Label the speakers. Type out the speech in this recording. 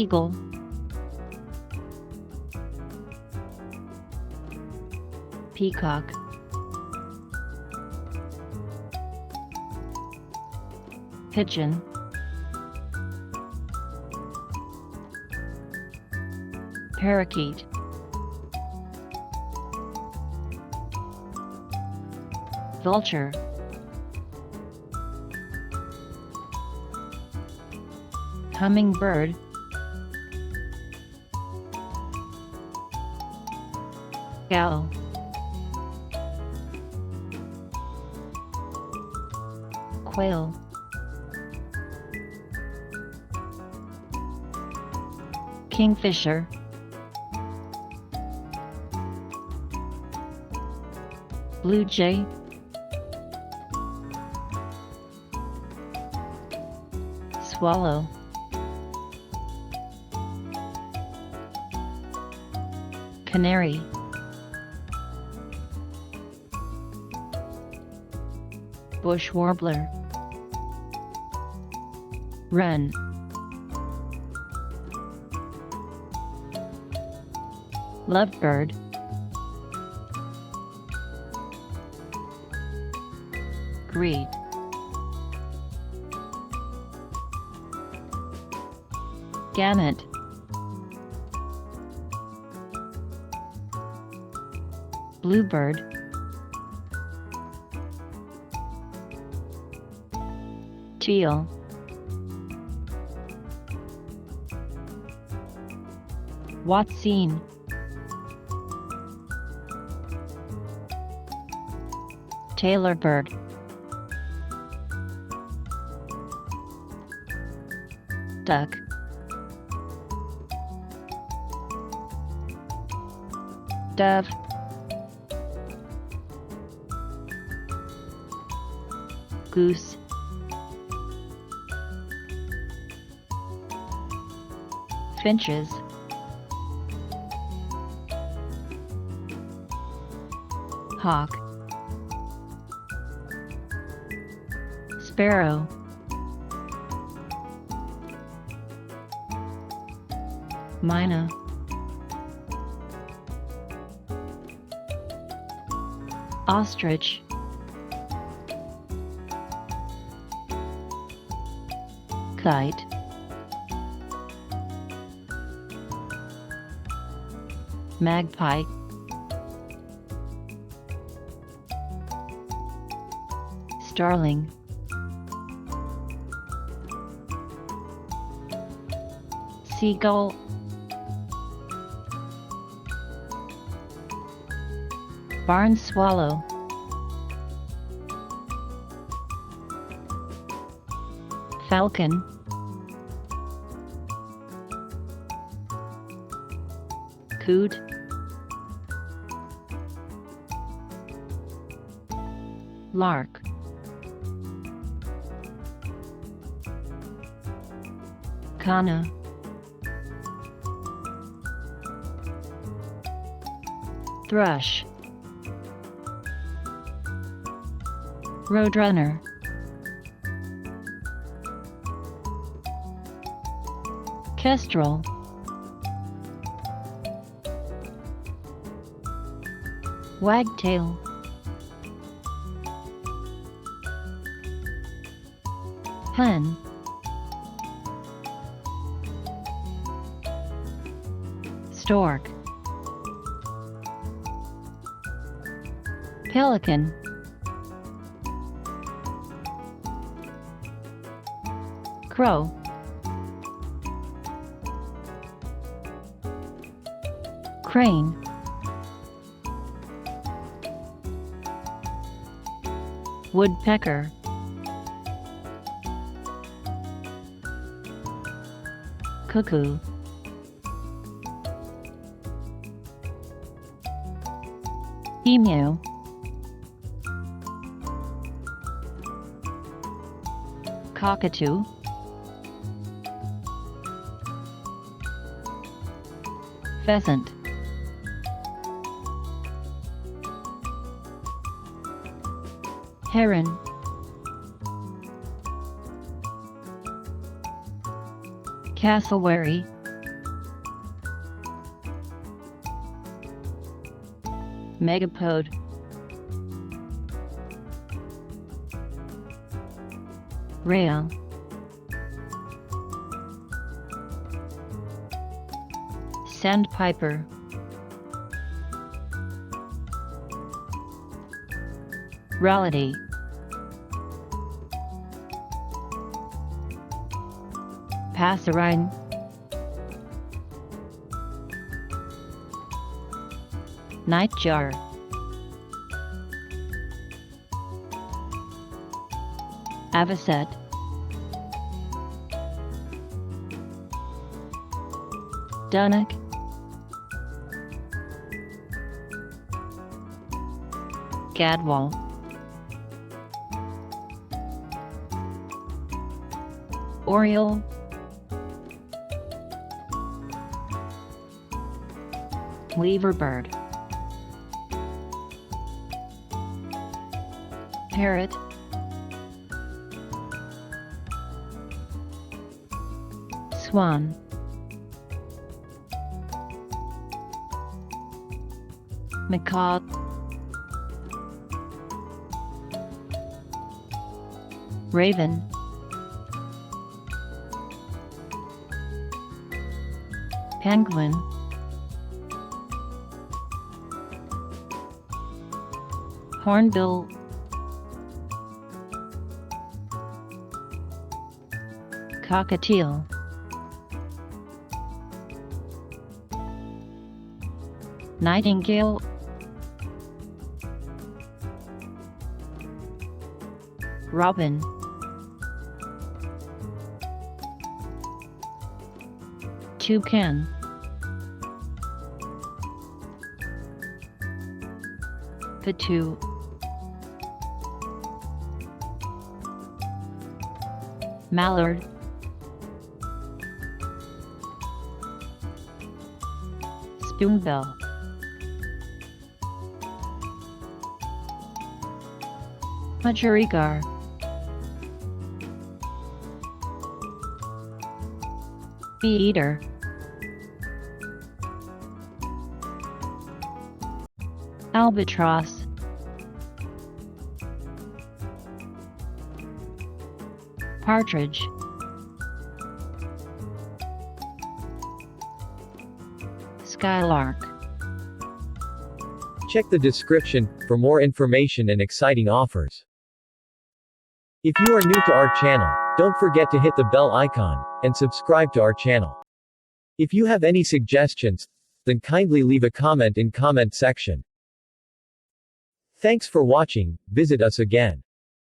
Speaker 1: eagle, peacock, pigeon, parakeet, vulture, hummingbird, owl, quail, kingfisher, blue jay, swallow, canary, bush warbler, wren, lovebird, grebe, gannet, bluebird, teal, watson, tailorbird, duck, dove, goose, finches, hawk, sparrow, myna, ostrich, kite, magpie, starling, seagull, barn swallow, falcon, coot, lark, kana, thrush, roadrunner, kestrel, wagtail, hen, stork, pelican, crow, crane, woodpecker, cuckoo, emu, cockatoo, pheasant, heron, cassowary, megapode, rail, sandpiper, reality, passerine, nightjar, avocet, dunnock, gadwall, oriole, weaverbird, parrot, swan, macaw, raven, penguin, hornbill, cockatiel, nightingale, robin, toucan, patoo, mallard, spoonbill, budgerigar, bee-eater, albatross, partridge, skylark.
Speaker 2: Check the description for more information and exciting offers. If you are new to our channel, don't forget to hit the bell icon and subscribe to our channel. If you have any suggestions, then kindly leave a comment in comment section. Thanks for watching. Visit us again.